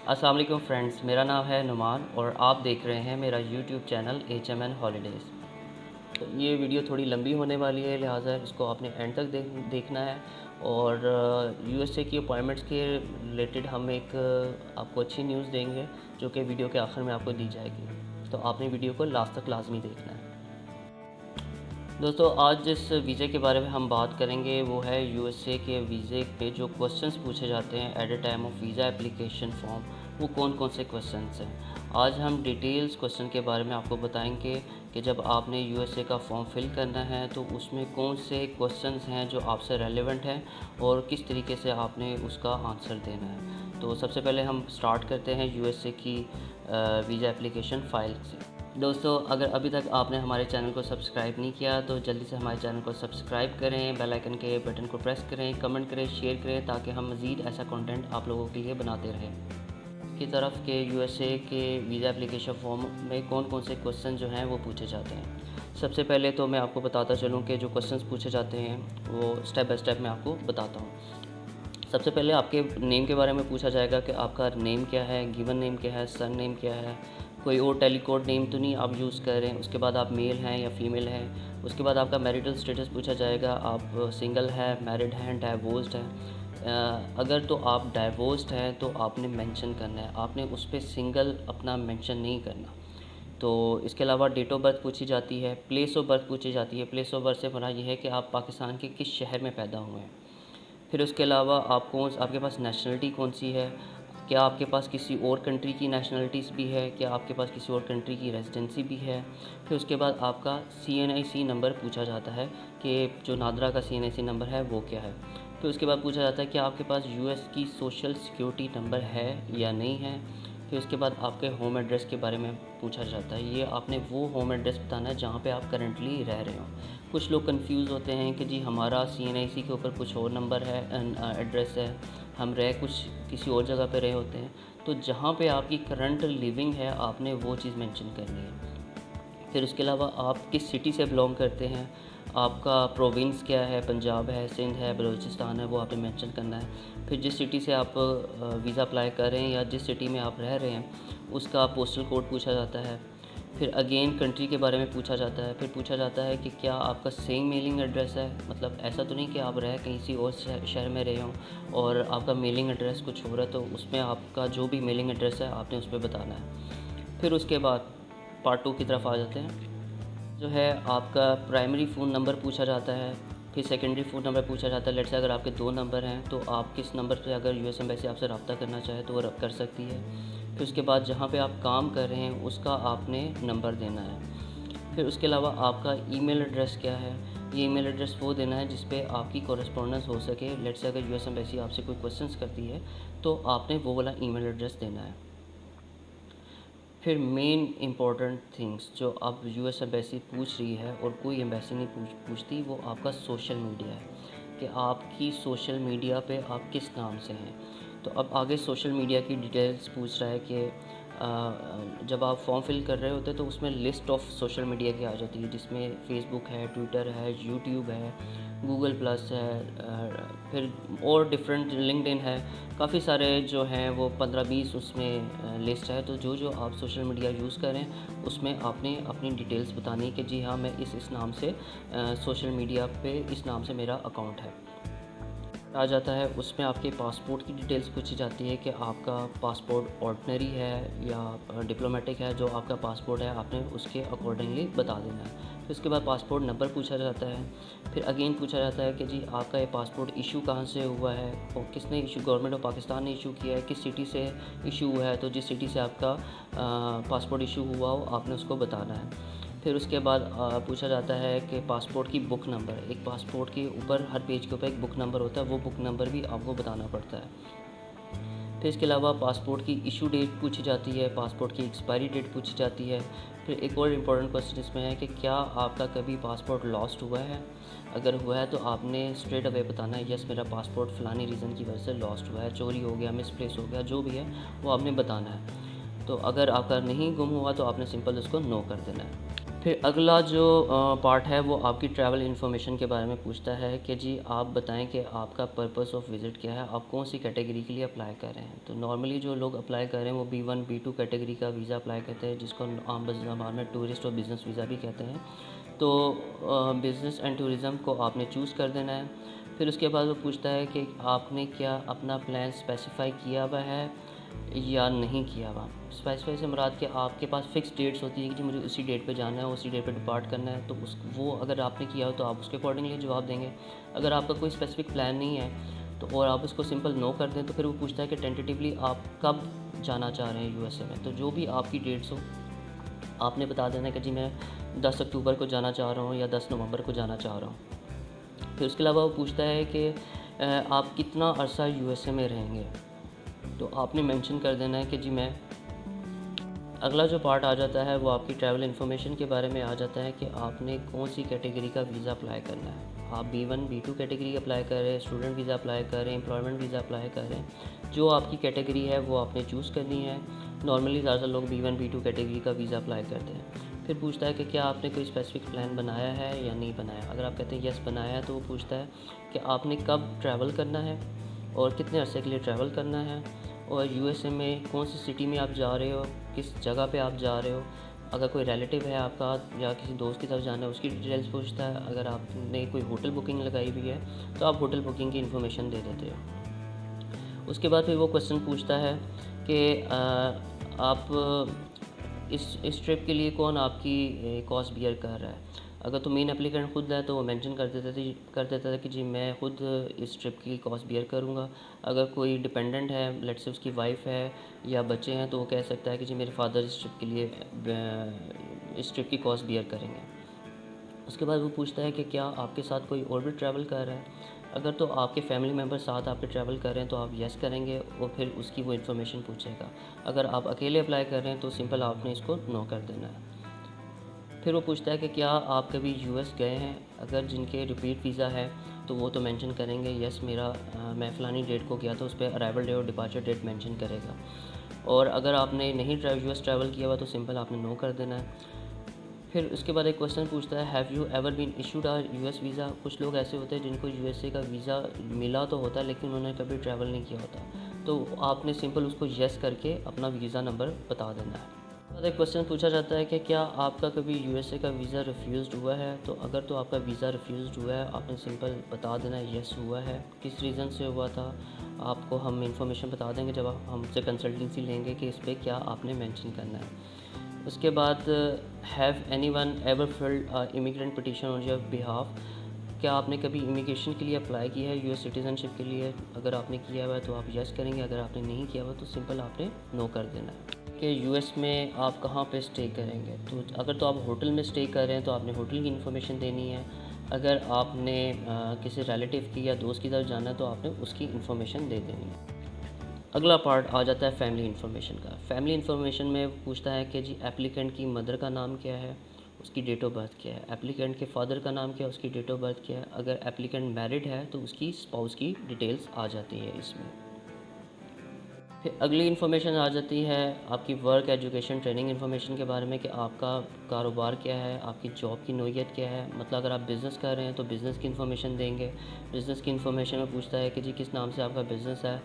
अस्सलाम वालेकुम फ्रेंड्स, मेरा नाम है नुमान और आप देख रहे हैं मेरा यूट्यूब चैनल HMN हॉलीडेज़। तो ये वीडियो थोड़ी लंबी होने वाली है, लिहाजा इसको आपने एंड तक देखना है। और USA की अपॉइंटमेंट्स के रिलेटेड हम एक आपको अच्छी न्यूज़ देंगे जो कि वीडियो के आखिर में आपको दी जाएगी। तो आपने वीडियो को लास्ट तक लाजमी देखना है। दोस्तों, आज जिस वीज़े के बारे में हम बात करेंगे वो है USA के वीज़े पे जो क्वेश्चंस पूछे जाते हैं at a time of visa application form, वो कौन कौन से क्वेश्चंस हैं। आज हम डिटेल्स क्वेश्चन के बारे में आपको बताएंगे कि जब आपने USA का फॉर्म फिल करना है तो उसमें कौन से क्वेश्चंस हैं जो आपसे रेलेवेंट हैं और किस तरीके से आपने उसका आंसर देना है। तो सबसे पहले हम स्टार्ट करते हैं USA की वीज़ा एप्लीकेशन फ़ाइल से। दोस्तों, अगर अभी तक आपने हमारे चैनल को सब्सक्राइब नहीं किया तो जल्दी से हमारे चैनल को सब्सक्राइब करें, बेल आइकन के बटन को प्रेस करें, कमेंट करें, शेयर करें ताकि हम मज़ीद ऐसा कंटेंट आप लोगों के लिए बनाते रहें। की तरफ के USA के वीज़ा एप्लीकेशन फॉर्म में कौन कौन से क्वेश्चन जो हैं वो पूछे जाते हैं। सबसे पहले तो मैं आपको बताता चलूँ कि जो क्वेश्चंस पूछे जाते हैं वो स्टेप बाय स्टेप मैं आपको बताता हूँ। सबसे पहले आपके नेम के बारे में पूछा जाएगा कि आपका नेम क्या है, गिवन नेम क्या है, सन नेम क्या है, कोई और टेलीकोड नेम तो नहीं आप यूज़ कर रहे हैं। उसके बाद आप मेल हैं या फीमेल हैं। उसके बाद आपका मैरिटल स्टेटस पूछा जाएगा, आप सिंगल हैं, मैरिड हैं, डाइवोर्स्ड हैं। अगर तो आप डाइवोर्स्ड हैं तो आपने मेंशन करना है, आपने उस पर सिंगल अपना मेंशन नहीं करना। तो इसके अलावा डेट ऑफ बर्थ पूछी जाती है, प्लेस ऑफ बर्थ पूछी जाती है। प्लेस ऑफ बर्थ से मरा ये है कि आप पाकिस्तान के किस शहर में पैदा हुए हैं। फिर उसके अलावा आपके पास नेशनलिटी कौन सी है, क्या आपके पास किसी और कंट्री की नेशनलिटीज़ भी है, क्या आपके पास किसी और कंट्री की रेजिडेंसी भी है। फिर उसके बाद आपका CNIC नंबर पूछा जाता है कि जो नादरा का CNIC नंबर है वो क्या है। फिर उसके बाद पूछा जाता है कि आपके पास US की सोशल सिक्योरिटी नंबर है या नहीं है। फिर उसके बाद आपके होम एड्रेस के बारे में पूछा जाता है, ये आपने वो होम एड्रेस बताना है जहाँ पे आप करंटली रह रहे हो। कुछ लोग कंफ्यूज होते हैं कि जी हमारा CNIC के ऊपर कुछ और नंबर है, एड्रेस है, हम रह कुछ किसी और जगह पे रहे होते हैं। तो जहाँ पे आपकी करंट लिविंग है आपने वो चीज़ मेंशन करनी है। फिर उसके अलावा आप किस सिटी से बिलोंग करते हैं, आपका प्रोविंस क्या है, पंजाब है, सिंध है, बलूचिस्तान है, वो आपने मेंशन करना है। फिर जिस सिटी से आप वीज़ा अप्लाई कर रहे हैं या जिस सिटी में आप रह रहे हैं उसका पोस्टल कोड पूछा जाता है। फिर अगेन कंट्री के बारे में पूछा जाता है। फिर पूछा जाता है कि क्या आपका सेम मेलिंग एड्रेस है, मतलब ऐसा तो नहीं कि आप रह कहीं सी और शहर में रहे हों और आपका मेलिंग एड्रेस कुछ हो रहा है, तो उसमें आपका जो भी मेलिंग एड्रेस है आपने उस पर बताना है। फिर उसके बाद पार्ट 2 की तरफ आ जाते हैं। जो है आपका प्राइमरी फ़ोन नंबर पूछा जाता है, फिर सेकेंडरी फ़ोन नंबर पूछा जाता है। लेट्स से अगर आपके 2 नंबर हैं तो आप किस नंबर पे अगर US एम्बेसी आपसे रब्ता करना चाहे तो वो कर सकती है। फिर उसके बाद जहाँ पे आप काम कर रहे हैं उसका आपने नंबर देना है। फिर उसके अलावा आपका ईमेल एड्रेस क्या है, ये ईमेल एड्रेस वो देना है जिस पे आपकी कॉरेस्पॉन्डेंस हो सके। लेट्स से अगर US एम्बेसी आपसे कोई क्वेश्चंस करती है तो आपने वो वाला ईमेल एड्रेस देना है। फिर मेन इम्पॉर्टेंट थिंग्स जो अब US एम्बेसी पूछ रही है और कोई एम्बेसी नहीं पूछती, वो आपका सोशल मीडिया है कि आपकी सोशल मीडिया पे आप किस नाम से हैं। तो अब आगे सोशल मीडिया की डिटेल्स पूछ रहा है कि जब आप फॉर्म फिल कर रहे होते हैं तो उसमें लिस्ट ऑफ सोशल मीडिया की आ जाती है जिसमें फेसबुक है, ट्विटर है, यूट्यूब है, गूगल प्लस है, फिर और डिफरेंट लिंक्डइन है। काफ़ी सारे जो हैं वो 15-20 उसमें लिस्ट है। तो जो जो आप सोशल मीडिया यूज़ करें उसमें आपने अपनी डिटेल्स बतानी है कि जी हाँ मैं इस नाम से सोशल मीडिया पे इस नाम से मेरा अकाउंट है। आ जाता है उसमें आपके पासपोर्ट की डिटेल्स पूछी जाती है कि आपका पासपोर्ट ऑर्डिनरी है या डिप्लोमेटिक है। जो आपका पासपोर्ट है आपने उसके अकॉर्डिंगली बता देना है। फिर उसके बाद पासपोर्ट नंबर पूछा जाता है। फिर अगेन पूछा जाता है कि जी आपका ये पासपोर्ट इशू कहाँ से हुआ है और किसने इशू, गवर्नमेंट ऑफ पाकिस्तान ने इशू किया है, किस सिटी से इशू हुआ है। तो जिस सिटी से आपका पासपोर्ट इशू हुआ हो आपने उसको बताना है। फिर उसके बाद पूछा जाता है कि पासपोर्ट की बुक नंबर, एक पासपोर्ट के ऊपर हर पेज के ऊपर एक बुक नंबर होता है, वो बुक नंबर भी आपको बताना पड़ता है। फिर इसके अलावा पासपोर्ट की इशू डेट पूछी जाती है, पासपोर्ट की एक्सपायरी डेट पूछी जाती है। फिर एक और इम्पॉर्टेंट क्वेश्चन इसमें है कि क्या आपका कभी पासपोर्ट लॉस्ट हुआ है। अगर हुआ है तो आपने स्ट्रेट अवे बताना है यस मेरा पासपोर्ट फ़लानी रीज़न की वजह से लॉस्ट हुआ है, चोरी हो गया, मिसप्लेस हो गया, जो भी है वो आपने बताना है। तो अगर आपका नहीं गुम हुआ तो आपने सिंपल उसको नो कर देना है। फिर अगला जो पार्ट है वो आपकी ट्रैवल इन्फॉर्मेशन के बारे में पूछता है कि जी आप बताएं कि आपका पर्पस ऑफ विज़िट क्या है, आप कौन सी कैटेगरी के लिए अप्लाई कर रहे हैं। तो नॉर्मली जो लोग अप्लाई कर रहे हैं वो B1 B2 कैटेगरी का वीज़ा अप्लाई करते हैं, जिसको आम ज़बान में टूरिस्ट और बिज़नेस वीज़ा भी कहते हैं। तो बिज़नेस एंड टूरिज़म को आपने चूज़ कर देना है। फिर उसके बाद वो पूछता है कि आपने क्या अपना प्लान स्पेसिफ़ाई किया हुआ है या नहीं किया हुआ। स्पेसिफ़ाई से मुराद कि आपके पास फ़िक्स डेट्स होती है कि जी मुझे उसी डेट पे जाना है, उसी डेट पे डिपार्ट करना है, तो उस वो अगर आपने किया हो तो आप उसके अकॉर्डिंगली जवाब देंगे। अगर आपका कोई स्पेसिफ़िक प्लान नहीं है तो और आप उसको सिंपल नो कर दें, तो फिर वो पूछता है कि टेंटेटिवली आप कब जाना चाह रहे हैं यूएसए में। तो जो भी आपकी डेट्स हो आपने बता देना कि जी मैं 10 अक्टूबर को जाना चाह रहा हूँ या 10 नवंबर को जाना चाह रहा हूँ। फिर उसके अलावा वो पूछता है कि आप कितना अरसा यूएसए में रहेंगे, तो आपने मेंशन कर देना है कि जी मैं। अगला जो पार्ट आ जाता है वो आपकी ट्रैवल इन्फॉर्मेशन के बारे में आ जाता है कि आपने कौन सी कैटेगरी का वीज़ा अप्लाई करना है। आप B1 B2 कैटेगरी अप्लाई कर रहे हैं, स्टूडेंट वीज़ा अप्लाई कर रहे हैं, एम्प्लॉयमेंट वीज़ा अप्लाई कर रहे हैं, जो आपकी कैटेगरी है वो आपने चूज़ करनी है। नॉर्मली ज़्यादातर लोग B1 B2 कैटेगरी का वीज़ा अप्लाई करते हैं। फिर पूछता है कि क्या आपने कोई स्पेसिफिक प्लान बनाया है या नहीं बनाया। अगर आप कहते हैं येस बनाया है, तो वो पूछता है कि आपने कब ट्रैवल करना है और कितने अरसे के लिए ट्रैवल करना है, और यूएसए में कौन सी सिटी में आप जा रहे हो, किस जगह पे आप जा रहे हो। अगर कोई रिलेटिव है आपका या किसी दोस्त की तरफ जाना है उसकी डिटेल्स पूछता है। अगर आपने कोई होटल बुकिंग लगाई हुई है तो आप होटल बुकिंग की इन्फॉर्मेशन दे देते हो। उसके बाद फिर वो क्वेश्चन पूछता है कि आप इस ट्रिप के लिए कौन आपकी कॉस्ट बियर कर रहा है। अगर तो मेन एप्लीकेंट खुद है तो वो मेंशन कर देता था कि जी मैं खुद इस ट्रिप की कॉस्ट बियर करूँगा। अगर कोई डिपेंडेंट है, लेट्स से उसकी वाइफ है या बच्चे हैं, तो वो कह सकता है कि जी मेरे फादर इस ट्रिप के लिए इस ट्रिप की कॉस्ट बियर करेंगे। उसके बाद वो पूछता है कि क्या आपके साथ कोई और भी ट्रैवल कर रहा है। अगर तो आपके फैमिली मेम्बर साथ आपके ट्रैवल कर रहे हैं तो आप येस करेंगे और फिर उसकी वो इन्फॉर्मेशन पूछेगा। अगर आप अकेले अप्लाई कर रहे हैं तो सिंपल आपने इसको नो कर देना है। फिर वो पूछता है कि क्या आप कभी यूएस गए हैं। अगर जिनके रिपीट वीज़ा है तो वो तो मेंशन करेंगे यस मेरा मैं फ़लानी डेट को गया था, उस पर अराइवल डेट और डिपार्चर डेट मेंशन करेगा। और अगर आपने नहीं यूएस ट्रैवल किया हुआ तो सिंपल आपने नो कर देना है। फिर उसके बाद एक क्वेश्चन पूछता है have you ever been issued a US visa. कुछ लोग ऐसे होते हैं जिनको यूएसए का वीज़ा मिला तो होता है लेकिन उन्होंने कभी ट्रैवल नहीं किया होता, तो आपने सिंपल उसको येस करके अपना वीज़ा नंबर बता देना है। बाद एक क्वेश्चन पूछा जाता है कि क्या आपका कभी यूएसए का वीज़ा रिफ्यूज़ हुआ है। तो अगर तो आपका वीज़ा रिफ्यूज़ हुआ है आपने सिंपल बता देना है येस हुआ है। किस रीज़न से हुआ था आपको हम इंफॉर्मेशन बता देंगे जब आप हमसे कंसल्टेंसी लेंगे कि इस पर क्या आपने मेंशन करना है। उसके बाद have anyone ever field immigrant petition on your behalf. क्या आपने कभी इमिग्रेशन के लिए अप्लाई किया है यूएस सिटीज़नशिप के लिए। अगर आपने किया हुआ है तो आप यस करेंगे, अगर आपने नहीं किया हुआ तो सिंपल आपने नो कर देना है। कि यूएस में आप कहाँ पे स्टे करेंगे। तो अगर तो आप होटल में स्टे कर रहे हैं तो आपने होटल की इन्फॉर्मेशन देनी है। अगर आपने किसी रिलेटिव की या दोस्त की तरफ जाना है तो आपने उसकी इन्फॉर्मेशन दे देनी है। अगला पार्ट आ जाता है फैमिली इन्फॉर्मेशन का। फैमिली इन्फॉर्मेशन में पूछता है कि जी एप्लीकेंट की मदर का नाम क्या है, उसकी डेट ऑफ बर्थ क्या है। एप्लीकेंट के फादर का नाम क्या है, उसकी डेट ऑफ बर्थ क्या है। अगर एप्लीकेंट मैरिड है तो उसकी स्पाउस की डिटेल्स आ जाती है इसमें। फिर अगली इन्फॉर्मेशन आ जाती है आपकी वर्क एजुकेशन ट्रेनिंग इन्फॉर्मेशन के बारे में कि आपका कारोबार क्या है, आपकी जॉब की नोयत क्या है। मतलब अगर आप बिज़नेस कर रहे हैं तो बिज़नेस की इन्फॉर्मेशन देंगे। बिज़नेस की इन्फॉर्मेशन में पूछता है कि जी किस नाम से आपका बिज़नेस है,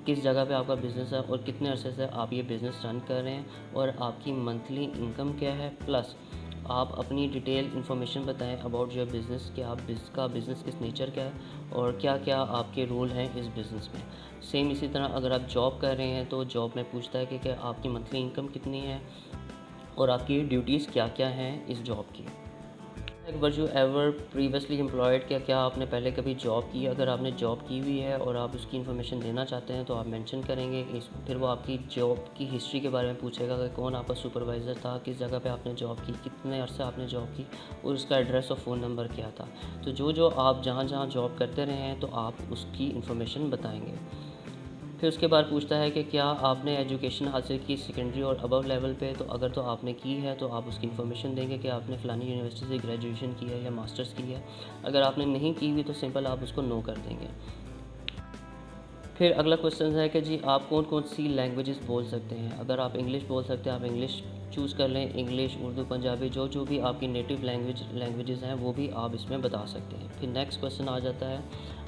किस जगह पे आपका बिज़नेस है और कितने अरसे से आप ये बिज़नेस रन कर रहे हैं और आपकी मंथली इनकम क्या है। प्लस आप अपनी डिटेल इन्फॉर्मेशन बताएं अबाउट योर बिज़नेस कि आप बिज़नेस किस नेचर का है और क्या क्या आपके रोल हैं इस बिज़नेस में। सेम इसी तरह अगर आप जॉब कर रहे हैं तो जॉब में पूछता है कि आपकी मंथली इनकम कितनी है और आपकी ड्यूटीज़ क्या क्या हैं इस जॉब की। Were you ever previously employed, क्या आपने पहले कभी जॉब की। अगर आपने जॉब की हुई है और आप उसकी इन्फॉर्मेशन देना चाहते हैं तो आप मेंशन करेंगे। फिर वो आपकी जॉब की हिस्ट्री के बारे में पूछेगा कि कौन आपका सुपरवाइज़र था, किस जगह पे आपने जॉब की, कितने अरसे आपने जॉब की और उसका एड्रेस और फ़ोन नंबर क्या था। तो जो आप जहाँ जहाँ जॉब करते रहे हैं तो आप उसकी इन्फॉर्मेशन बताएँगे। फिर उसके बाद पूछता है कि क्या आपने एजुकेशन हासिल की सेकेंडरी और अबव लेवल पे। तो अगर तो आपने की है तो आप उसकी इन्फॉर्मेशन देंगे कि आपने फ़लानी यूनिवर्सिटी से ग्रेजुएशन की है या मास्टर्स की है। अगर आपने नहीं की हुई तो सिंपल आप उसको नो कर देंगे। फिर अगला क्वेश्चन है कि जी आप कौन कौन सी लैंग्वेजेस बोल सकते हैं। अगर आप इंग्लिश बोल सकते हैं आप इंग्लिश चूज़ कर लें, इंग्लिश, उर्दू, पंजाबी, जो जो भी आपकी नेटिव लैंग्वेजेस हैं वो भी आप इसमें बता सकते हैं। फिर नेक्स्ट क्वेश्चन आ जाता है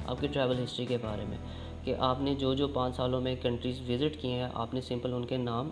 आपकी ट्रैवल हिस्ट्री के बारे में, कि आपने जो जो 5 सालों में कंट्रीज़ विज़िट किए हैं आपने सिंपल उनके नाम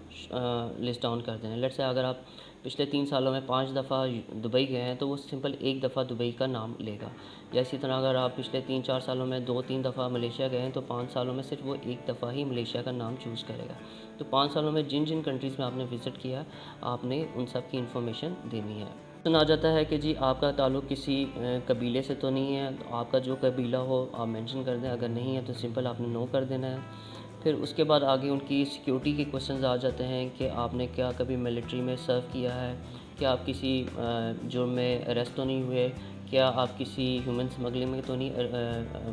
लिस्ट डाउन कर देने। लेट्स से अगर आप पिछले 3 सालों में 5 दफ़ा दुबई गए हैं तो वो सिंपल एक दफ़ा दुबई का नाम लेगा। या इसी तरह अगर आप पिछले 3-4 सालों में 2-3 दफ़ा मलेशिया गए हैं तो 5 सालों में सिर्फ वो एक दफ़ा ही मलेशिया का नाम चूज़ करेगा। तो 5 सालों में जिन जिन कंट्रीज़ में आपने विज़िट किया आपने उन सब की इन्फॉर्मेशन देनी है। क्वेश्चन आ जाता है कि जी आपका ताल्लुक़ किसी कबीले से तो नहीं है, तो आपका जो कबीला हो आप मेंशन कर दें, अगर नहीं है तो सिंपल आपने नो कर देना है। फिर उसके बाद आगे उनकी सिक्योरिटी के क्वेश्चंस आ जाते हैं कि आपने क्या कभी मिलिट्री में सर्व किया है, क्या आप किसी जुर्म में अरेस्ट तो नहीं हुए, क्या आप किसी ह्यूमन स्मगलिंग में तो नहीं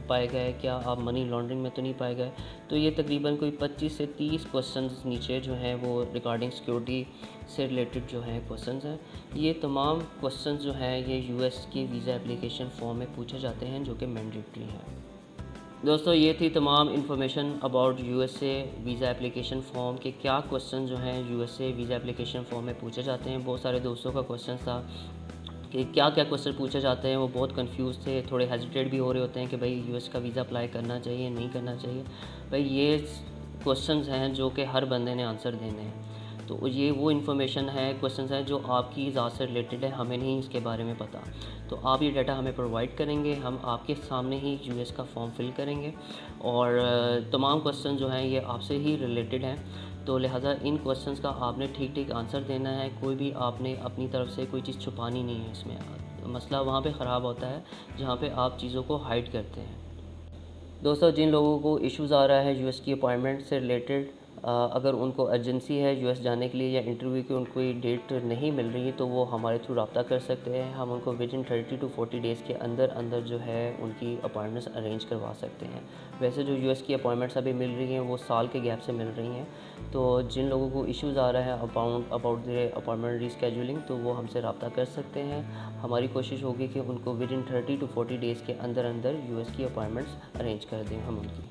पाए गए, क्या आप मनी लॉन्ड्रिंग में तो नहीं पाए गए। तो ये तकरीबन कोई 25 से 30 क्वेश्चंस नीचे जो हैं वो रिगार्डिंग सिक्योरिटी से रिलेटेड जो हैं क्वेश्चंस हैं। ये तमाम क्वेश्चंस जो हैं ये यूएस की वीज़ा एप्लीकेशन फॉर्म में पूछे जाते हैं जो कि मैंडेटरी हैं। दोस्तों ये थी तमाम information about USA visa application form के क्या क्वेश्चन जो हैं यूएसए वीज़ा एप्लीकेशन फ़ॉर्म में पूछे जाते हैं। बहुत सारे दोस्तों का क्वेश्चन था कि क्या क्या क्वेश्चन पूछे जाते हैं, वो बहुत कंफ्यूज थे, थोड़े हेजिटेट भी हो रहे होते हैं कि भाई यूएस का वीज़ा अप्लाई करना चाहिए नहीं करना चाहिए। भाई ये क्वेश्चंस हैं जो कि हर बंदे ने आंसर देने हैं। तो ये वो इन्फॉर्मेशन है, क्वेश्चंस हैं जो आपकी ज़ात से रिलेटेड है, हमें नहीं इसके बारे में पता। तो आप ये डाटा हमें प्रोवाइड करेंगे, हम आपके सामने ही यूएस का फॉर्म फिल करेंगे और तमाम क्वेश्चन जो हैं ये आपसे ही रिलेटेड हैं। तो लिहाजा इन क्वेश्चंस का आपने ठीक ठीक आंसर देना है, कोई भी आपने अपनी तरफ से कोई चीज़ छुपानी नहीं है। इसमें मसला वहाँ पे ख़राब होता है जहाँ पे आप चीज़ों को हाइड करते हैं। दोस्तों जिन लोगों को इश्यूज़ आ रहा है यूएस की अपॉइंटमेंट से रिलेटेड, अगर उनको अर्जेंसी है यूएस जाने के लिए या इंटरव्यू की उनको डेट नहीं मिल रही है तो वो हमारे थ्रू रब्ता कर सकते हैं। हम उनको विदिन 30 to 40 डेज़ के अंदर अंदर जो है उनकी अपॉइंटमेंट्स अरेंज करवा सकते हैं। वैसे जो यूएस की अपॉइंटमेंट्स अभी मिल रही हैं वो साल के गैप से मिल रही हैं। तो जिन लोगों को इश्यूज़ आ रहा है अबाउट द अपॉइंटमेंट रीस्केड्यूलिंग तो वो हमसे रब्ता कर सकते हैं। हमारी कोशिश होगी कि उनको विदिन 30 to 40 डेज़ के अंदर अंदर यूएस की अपॉइंटमेंट्स अरेंज कर दें हम उनकी।